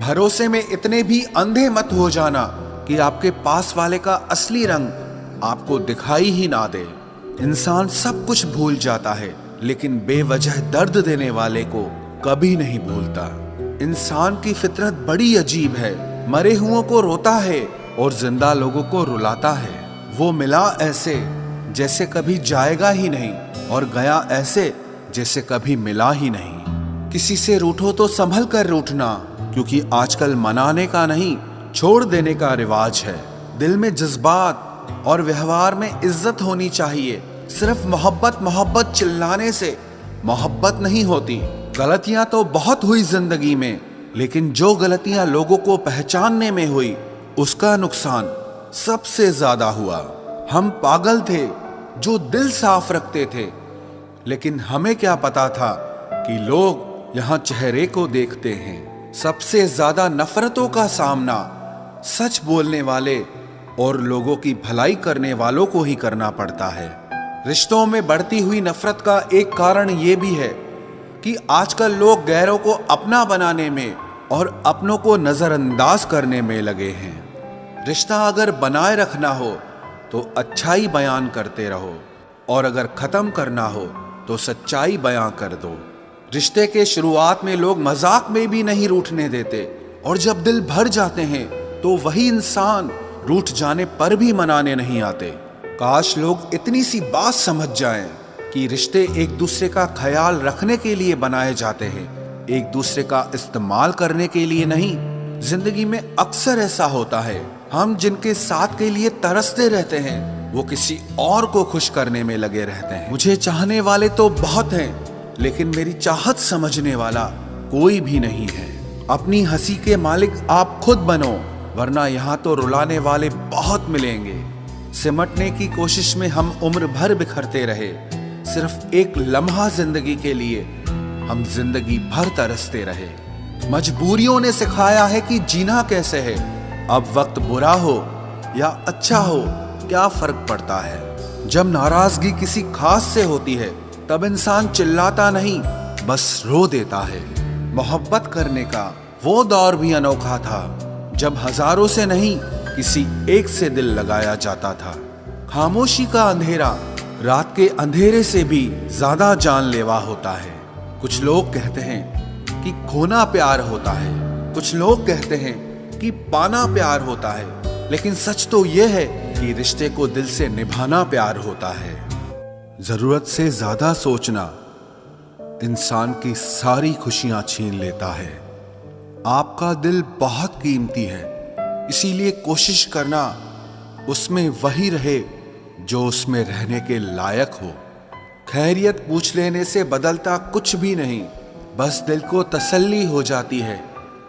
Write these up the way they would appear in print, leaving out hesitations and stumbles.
भरोसे में इतने भी अंधे मत हो जाना कि आपके पास वाले का असली रंग आपको दिखाई ही ना दे। इंसान सब कुछ भूल जाता है, लेकिन बेवजह दर्द देने वाले को कभी नहीं भूलता। इंसान की फितरत बड़ी अजीब है, मरे हुओं को रोता है और जिंदा लोगों को रुलाता है। वो मिला ऐसे जैसे कभी जाएगा ही नहीं, और गया ऐसे जैसे कभी मिला ही नहीं। किसी से रूठो तो संभल कर रूठना, क्योंकि आजकल मनाने का नहीं, छोड़ देने का रिवाज है। दिल में जज्बात और व्यवहार में इज्जत होनी चाहिए। सिर्फ मोहब्बत मोहब्बत चिल्लाने से मोहब्बत नहीं होती। गलतियां तो बहुत हुई जिंदगी में, लेकिन जो गलतियां लोगों को पहचानने में हुई, उसका नुकसान सबसे ज्यादा हुआ। हम पागल थे जो दिल साफ रखते थे, लेकिन हमें क्या पता था कि लोग यहाँ चेहरे को देखते हैं। सबसे ज्यादा नफरतों का सामना सच बोलने वाले और लोगों की भलाई करने वालों को ही करना पड़ता है। रिश्तों में बढ़ती हुई नफरत का एक कारण ये भी है कि आजकल लोग गैरों को अपना बनाने में और अपनों को नजरअंदाज करने में लगे हैं। रिश्ता अगर बनाए रखना हो तो अच्छाई बयान करते रहो, और अगर खत्म करना हो तो सच्चाई बयां कर दो। रिश्ते के शुरुआत में लोग मजाक में भी नहीं रूठने देते, और जब दिल भर जाते हैं तो वही इंसान रूठ जाने पर भी मनाने नहीं आते। काश लोग इतनी सी बात समझ जाएं कि रिश्ते एक दूसरे का ख्याल रखने के लिए बनाए जाते हैं, एक दूसरे का इस्तेमाल करने के लिए नहीं। जिंदगी में अक्सर ऐसा होता है, हम जिनके साथ के लिए तरसते रहते हैं वो किसी और को खुश करने में लगे रहते हैं। मुझे चाहने वाले तो बहुत हैं, लेकिन मेरी चाहत समझने वाला कोई भी नहीं है। अपनी हंसी के मालिक आप खुद बनो, वरना यहाँ तो रुलाने वाले बहुत मिलेंगे। सिमटने की कोशिश में हम उम्र भर बिखरते रहे, सिर्फ एक लम्हा जिंदगी के लिए हम जिंदगी भर तरसते रहे। मजबूरियों ने सिखाया है कि जीना कैसे है। अब वक्त बुरा हो या अच्छा हो, क्या फर्क पड़ता है। जब नाराजगी किसी खास से होती है तब इंसान चिल्लाता नहीं, बस रो देता है। मोहब्बत करने का वो दौर भी अनोखा था जब हजारों से नहीं, किसी एक से दिल लगाया जाता था। खामोशी का अंधेरा रात के अंधेरे से भी ज्यादा जानलेवा होता है। कुछ लोग कहते हैं कि खोना प्यार होता है, कुछ लोग कहते हैं कि पाना प्यार होता है, लेकिन सच तो यह है कि रिश्ते को दिल से निभाना प्यार होता है। जरूरत से ज्यादा सोचना इंसान की सारी खुशियां छीन लेता है। आपका दिल बहुत कीमती है, इसीलिए कोशिश करना उसमें वही रहे जो उसमें रहने के लायक हो। खैरियत पूछ लेने से बदलता कुछ भी नहीं, बस दिल को तसल्ली हो जाती है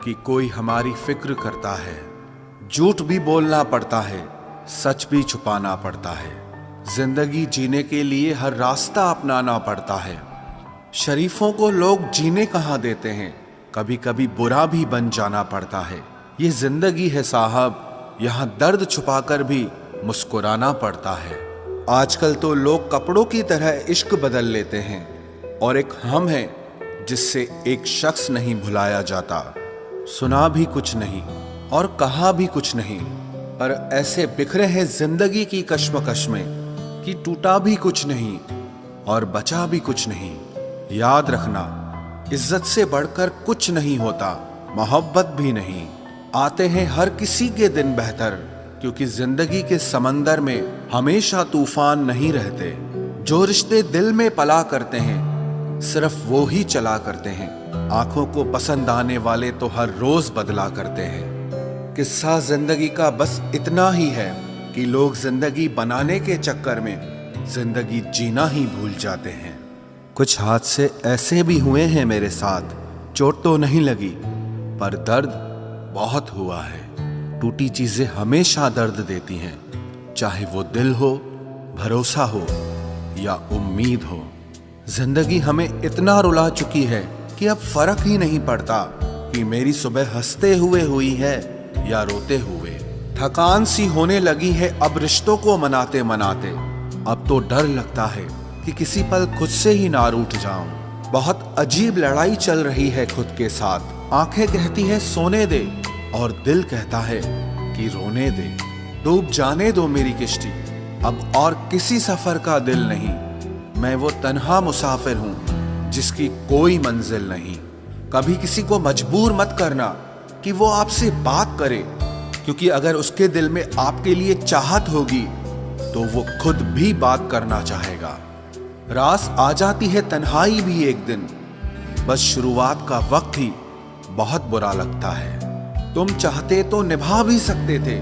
कि कोई हमारी फिक्र करता है। झूठ भी बोलना पड़ता है, सच भी छुपाना पड़ता है। जिंदगी जीने के लिए हर रास्ता अपनाना पड़ता है। शरीफों को लोग जीने कहाँ देते हैं, कभी कभी बुरा भी बन जाना पड़ता है। ये जिंदगी है साहब, यहाँ दर्द छुपाकर भी मुस्कुराना पड़ता है। आजकल तो लोग कपड़ों की तरह इश्क बदल लेते हैं, और एक हम है जिससे एक शख्स नहीं भुलाया जाता। सुना भी कुछ नहीं और कहा भी कुछ नहीं, पर ऐसे बिखरे हैं जिंदगी की कश्मकश में कि टूटा भी कुछ नहीं और बचा भी कुछ नहीं। याद रखना, इज्जत से बढ़कर कुछ नहीं होता, मोहब्बत भी नहीं। आते हैं हर किसी के दिन बेहतर, क्योंकि जिंदगी के समंदर में हमेशा तूफान नहीं रहते। जो रिश्ते दिल में पला करते हैं सिर्फ वो ही चला करते हैं। आंखों को पसंद आने वाले तो हर रोज बदला करते हैं। किस्सा जिंदगी का बस इतना ही है कि लोग जिंदगी बनाने के चक्कर में जिंदगी जीना ही भूल जाते हैं। कुछ हादसे ऐसे भी हुए हैं मेरे साथ, चोट तो नहीं लगी पर दर्द बहुत हुआ है। टूटी चीजें हमेशा दर्द देती हैं, चाहे वो दिल हो, भरोसा हो या उम्मीद हो। जिंदगी हमें इतना रुला चुकी है कि अब फर्क ही नहीं पड़ता कि मेरी सुबह हंसते हुए हुई है या रोते हुए। थकान सी होने लगी है अब रिश्तों को मनाते मनाते। अब तो डर लगता है कि किसी पल खुद से ही ना रूठ जाऊं। बहुत अजीब लड़ाई चल रही है खुद के साथ। आंखें कहती है सोने दे और दिल कहता है कि रोने दे। डूब जाने दो मेरी किश्ती, अब और किसी सफर का दिल नहीं। मैं वो तन्हा मुसाफिर हूं जिसकी कोई मंजिल नहीं। कभी किसी को मजबूर मत करना कि वो आपसे बात करे, क्योंकि अगर उसके दिल में आपके लिए चाहत होगी तो वो खुद भी बात करना चाहेगा। रास आ जाती है तन्हाई भी एक दिन, बस शुरुआत का वक्त ही बहुत बुरा लगता है। तुम चाहते तो निभा भी सकते थे,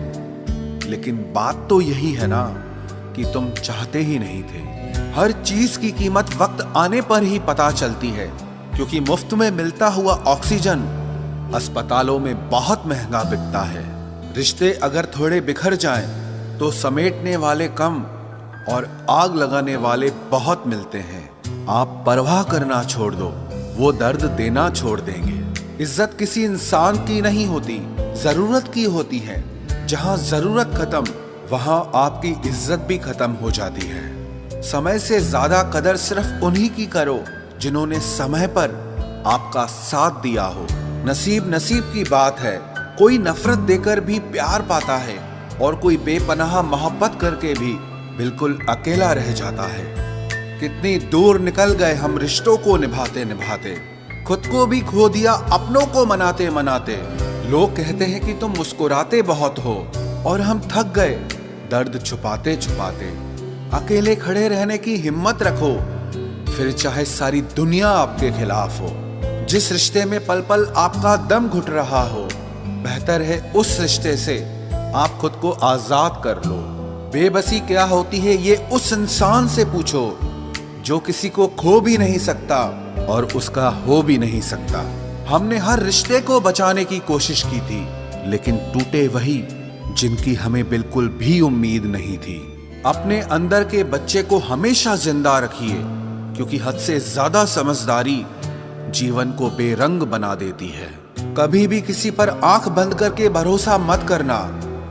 लेकिन बात तो यही है ना कि तुम चाहते ही नहीं थे। हर चीज की कीमत वक्त आने पर ही पता चलती है, क्योंकि मुफ्त में मिलता हुआ ऑक्सीजन अस्पतालों में बहुत महंगा बिकता है। रिश्ते अगर थोड़े बिखर जाएं तो समेटने वाले कम और आग लगाने वाले बहुत मिलते हैं। आप परवाह करना छोड़ दो, वो दर्द देना छोड़ देंगे। इज्जत किसी इंसान की नहीं होती, जरूरत की होती है। जहां जरूरत खत्म, वहां आपकी इज्जत भी खत्म हो जाती है। समय से ज्यादा कदर सिर्फ उन्हीं की करो जिन्होंने समय पर आपका साथ दिया हो। नसीब नसीब की बात है, कोई नफरत देकर भी प्यार पाता है और कोई बेपनाह मोहब्बत करके भी बिल्कुल अकेला रह जाता है। कितनी दूर निकल गए हम रिश्तों को निभाते निभाते, खुद को भी खो दिया अपनों को मनाते मनाते। लोग कहते हैं कि तुम मुस्कुराते बहुत हो, और हम थक गए दर्द छुपाते छुपाते। अकेले खड़े रहने की हिम्मत रखो, फिर चाहे सारी दुनिया आपके खिलाफ हो। जिस रिश्ते में पल पल आपका दम घुट रहा हो, बेहतर है उस रिश्ते से आप खुद को आजाद कर लो। बेबसी क्या होती है ये उस इंसान से पूछो जो किसी को खो भी नहीं सकता और उसका हो भी नहीं सकता। हमने हर रिश्ते को बचाने की कोशिश की थी, लेकिन टूटे वही जिनकी हमें बिल्कुल भी उम्मीद नहीं थी। अपने अंदर के बच्चे को हमेशा जिंदा रखिए, क्योंकि हद से ज्यादा समझदारी जीवन को बेरंग बना देती है। कभी भी किसी पर आंख बंद करके भरोसा मत करना,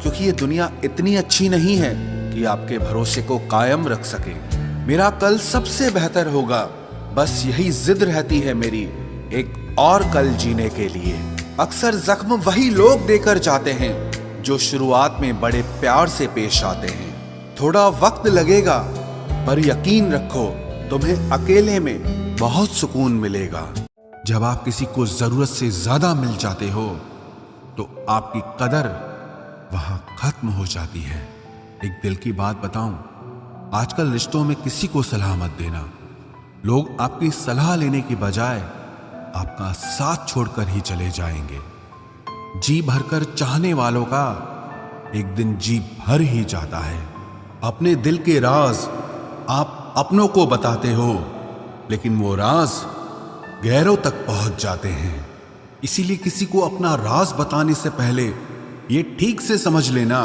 क्योंकि ये दुनिया इतनी अच्छी नहीं है कि आपके भरोसे को कायम रख सके। मेरा कल सबसे बेहतर होगा, बस यही जिद रहती है मेरी, एक और कल जीने के लिए। अक्सर जख्म वही लोग देकर जाते हैं जो शुरुआत में बड़े प्यार से पेश आते हैं। थोड़ा वक्त लगेगा, पर यकीन रखो तुम्हें अकेले में बहुत सुकून मिलेगा। जब आप किसी को जरूरत से ज्यादा मिल जाते हो तो आपकी कदर वहां खत्म हो जाती है। एक दिल की बात बताऊं, आजकल रिश्तों में किसी को सलाह मत देना। लोग आपकी सलाह लेने की बजाय आपका साथ छोड़कर ही चले जाएंगे। जी भरकर चाहने वालों का एक दिन जी भर ही जाता है। अपने दिल के राज आप अपनों को बताते हो, लेकिन वो राज गैरों तक पहुंच जाते हैं। इसीलिए किसी को अपना राज बताने से पहले ये ठीक से समझ लेना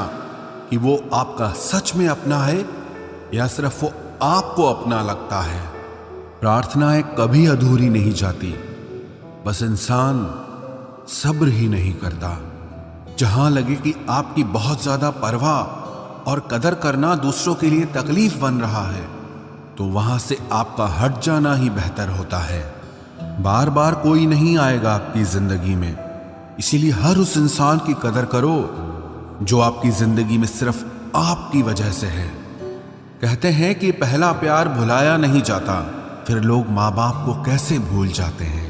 कि वो आपका सच में अपना है या सिर्फ वो आपको अपना लगता है। प्रार्थनाएं कभी अधूरी नहीं जाती, बस इंसान सब्र ही नहीं करता। जहां लगे कि आपकी बहुत ज्यादा परवाह और कदर करना दूसरों के लिए तकलीफ बन रहा है, तो वहां से आपका हट जाना ही बेहतर होता है। बार बार कोई नहीं आएगा आपकी जिंदगी में, इसीलिए हर उस इंसान की कदर करो जो आपकी जिंदगी में सिर्फ आपकी वजह से है। कहते हैं कि पहला प्यार भुलाया नहीं जाता, फिर लोग माँ बाप को कैसे भूल जाते हैं।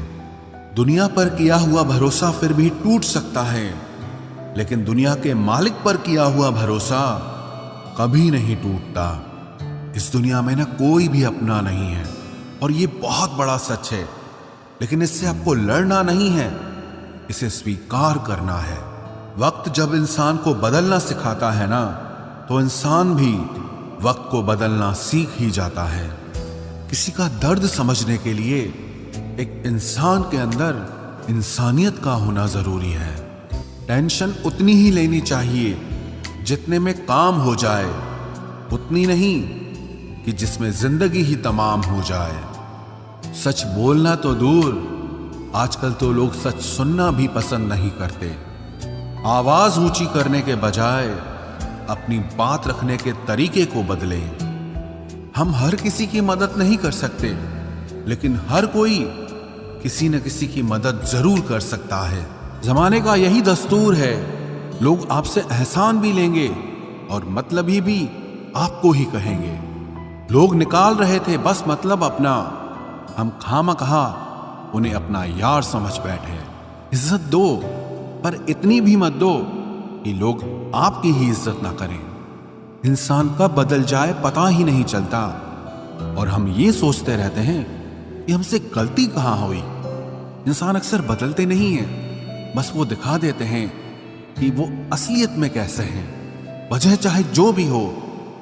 दुनिया पर किया हुआ भरोसा फिर भी टूट सकता है, लेकिन दुनिया के मालिक पर किया हुआ भरोसा कभी नहीं टूटता। इस दुनिया में ना कोई भी अपना नहीं है, और ये बहुत बड़ा सच है, लेकिन इससे आपको लड़ना नहीं है, इसे स्वीकार करना है। वक्त जब इंसान को बदलना सिखाता है ना, तो इंसान भी वक्त को बदलना सीख ही जाता है। किसी का दर्द समझने के लिए एक इंसान के अंदर इंसानियत का होना जरूरी है। टेंशन उतनी ही लेनी चाहिए जितने में काम हो जाए, उतनी नहीं कि जिसमें जिंदगी ही तमाम हो जाए। सच बोलना तो दूर, आजकल तो लोग सच सुनना भी पसंद नहीं करते। आवाज ऊंची करने के बजाय अपनी बात रखने के तरीके को बदलें। हम हर किसी की मदद नहीं कर सकते, लेकिन हर कोई किसी न किसी की मदद जरूर कर सकता है। जमाने का यही दस्तूर है, लोग आपसे एहसान भी लेंगे और मतलबी भी आपको ही कहेंगे। लोग निकाल रहे थे बस मतलब अपना, हम खामखा उन्हें अपना यार समझ बैठे। इज्जत दो पर इतनी भी मत दो कि लोग आपकी ही इज्जत ना करें। इंसान कब बदल जाए पता ही नहीं चलता और हम ये सोचते रहते हैं कि हमसे गलती कहाँ हुई। इंसान अक्सर बदलते नहीं हैं, बस वो दिखा देते हैं कि वो असलियत में कैसे हैं। वजह चाहे जो भी हो,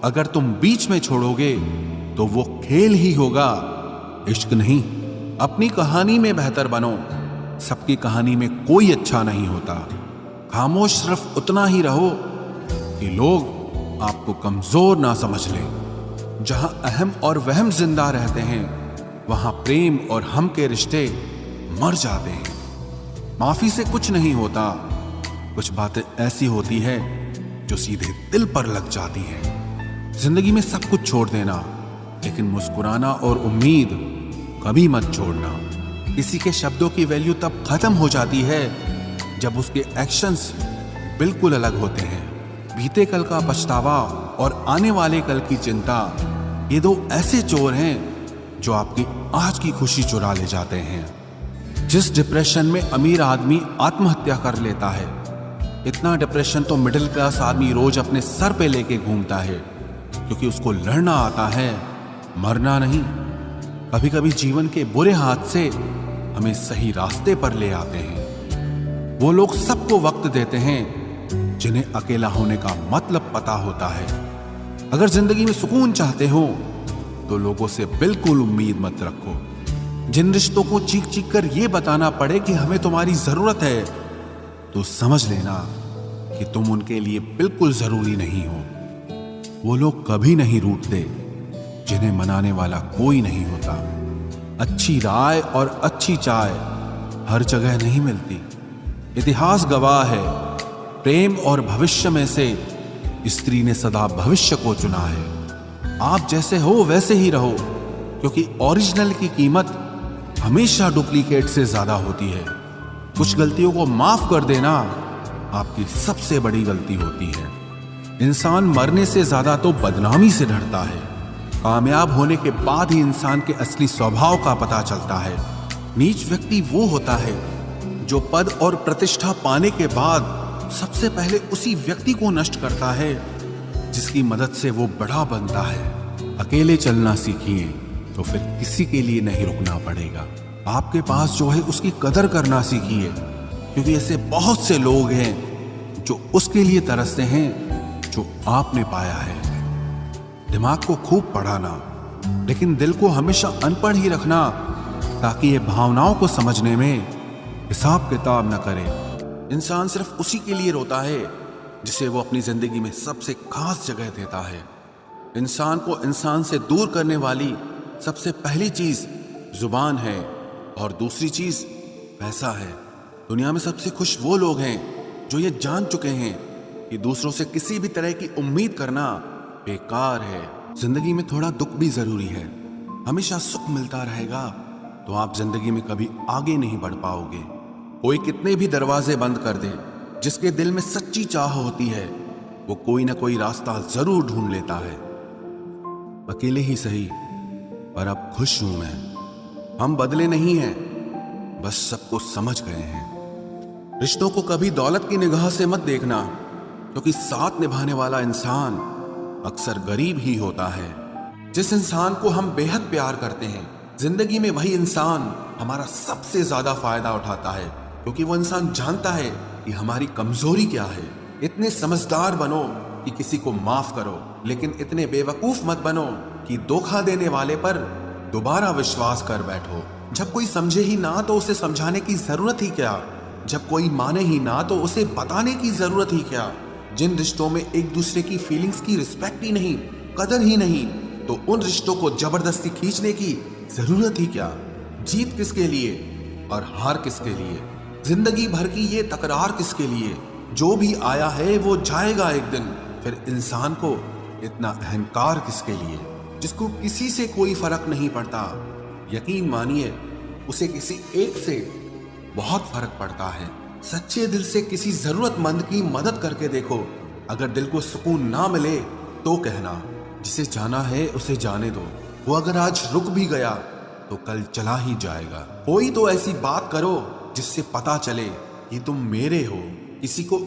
अगर तुम बीच में छोड़ोगे तो वो खेल ही होगा, इश्क नहीं। अपनी कहानी में बेहतर बनो, सबकी कहानी में कोई अच्छा नहीं होता। खामोश सिर्फ उतना ही रहो कि लोग आपको कमजोर ना समझ लें। जहां अहम और वहम जिंदा रहते हैं वहां प्रेम और हम के रिश्ते मर जाते हैं। माफी से कुछ नहीं होता, कुछ बातें ऐसी होती है जो सीधे दिल पर लग जाती हैं। जिंदगी में सब कुछ छोड़ देना, लेकिन मुस्कुराना और उम्मीद कभी मत छोड़ना। किसी के शब्दों की वैल्यू तब खत्म हो जाती है जब उसके एक्शंस बिल्कुल अलग होते हैं। बीते कल का पछतावा और आने वाले कल की चिंता, ये दो ऐसे चोर हैं जो आपकी आज की खुशी चुरा ले जाते हैं। जिस डिप्रेशन में अमीर आदमी आत्महत्या कर लेता है, इतना डिप्रेशन तो मिडिल क्लास आदमी रोज अपने सर पे लेके घूमता है, क्योंकि उसको लड़ना आता है, मरना नहीं। कभी कभी जीवन के बुरे हाथ से हमें सही रास्ते पर ले आते हैं। वो लोग सबको वक्त देते हैं जिन्हें अकेला होने का मतलब पता होता है। अगर जिंदगी में सुकून चाहते हो तो लोगों से बिल्कुल उम्मीद मत रखो। जिन रिश्तों को चीख चीख कर ये बताना पड़े कि हमें तुम्हारी जरूरत है, तो समझ लेना कि तुम उनके लिए बिल्कुल जरूरी नहीं हो। वो लोग कभी नहीं रूठते जिन्हें मनाने वाला कोई नहीं होता। अच्छी राय और अच्छी चाय हर जगह नहीं मिलती। इतिहास गवाह है, प्रेम और भविष्य में से स्त्री ने सदा भविष्य को चुना है। आप जैसे हो वैसे ही रहो, क्योंकि ओरिजिनल की कीमत हमेशा डुप्लीकेट से ज्यादा होती है। कुछ गलतियों को माफ कर देना आपकी सबसे बड़ी गलती होती है। इंसान मरने से ज्यादा तो बदनामी से डरता है। कामयाब होने के बाद ही इंसान के असली स्वभाव का पता चलता है। नीच व्यक्ति वो होता है जो पद और प्रतिष्ठा पाने के बाद सबसे पहले उसी व्यक्ति को नष्ट करता है जिसकी मदद से वो बड़ा बनता है। अकेले चलना सीखिए तो फिर किसी के लिए नहीं रुकना पड़ेगा। आपके पास जो है उसकी कदर करना सीखिए, क्योंकि ऐसे बहुत से लोग हैं जो उसके लिए तरसते हैं जो आपने पाया है। दिमाग को खूब पढ़ाना, लेकिन दिल को हमेशा अनपढ़ ही रखना, ताकि ये भावनाओं को समझने में हिसाब किताब न करे। इंसान सिर्फ उसी के लिए रोता है जिसे वो अपनी जिंदगी में सबसे खास जगह देता है। इंसान को इंसान से दूर करने वाली सबसे पहली चीज जुबान है और दूसरी चीज पैसा है। दुनिया में सबसे खुश वो लोग हैं जो ये जान चुके हैं कि दूसरों से किसी भी तरह की उम्मीद करना बेकार है। जिंदगी में थोड़ा दुख भी जरूरी है। हमेशा सुख मिलता रहेगा तो आप जिंदगी में कभी आगे नहीं बढ़ पाओगे। कोई कितने भी दरवाजे बंद कर दे, जिसके दिल में सच्ची चाह होती है वो कोई ना कोई रास्ता जरूर ढूंढ लेता है। अकेले ही सही, पर अब खुश हूं मैं। हम बदले नहीं हैं, बस सबको समझ गए हैं। रिश्तों को कभी दौलत की निगाह से मत देखना, क्योंकि साथ निभाने वाला इंसान अक्सर गरीब ही होता है। जिस इंसान को हम बेहद प्यार करते हैं, जिंदगी में वही इंसान हमारा सबसे ज्यादा फायदा उठाता है, क्योंकि वो इंसान जानता है कि हमारी कमजोरी क्या है। इतने समझदार बनो कि किसी को माफ करो, लेकिन इतने बेवकूफ मत बनो कि धोखा देने वाले पर दोबारा विश्वास कर बैठो। जब कोई समझे ही ना तो उसे समझाने की जरूरत ही क्या। जब कोई माने ही ना तो उसे बताने की जरूरत ही क्या। जिन रिश्तों में एक दूसरे की फीलिंग्स की रिस्पेक्ट ही नहीं, कदर ही नहीं, तो उन रिश्तों को जबरदस्ती खींचने की जरूरत ही क्या। जीत किसके लिए और हार किसके लिए, जिंदगी भर की ये तकरार किसके लिए। जो भी आया है वो जाएगा एक दिन। फिर इंसान को इतना अहंकार किसके लिए, जिसको किसी से कोई फर्क नहीं पड़ता। यकीन मानिए, उसे किसी एक से बहुत फर्क पड़ता है। सच्चे दिल से किसी जरूरतमंद की मदद करके देखो। अगर दिल को सुकून ना मिले तो कहना, जिसे जाना है उसे जाने दो। वो अगर आज रुक भी गया तो कल चला ही जाएगा। कोई तो ऐसी बात करो जिससे पता चले कि तुम मेरे हो। किसी को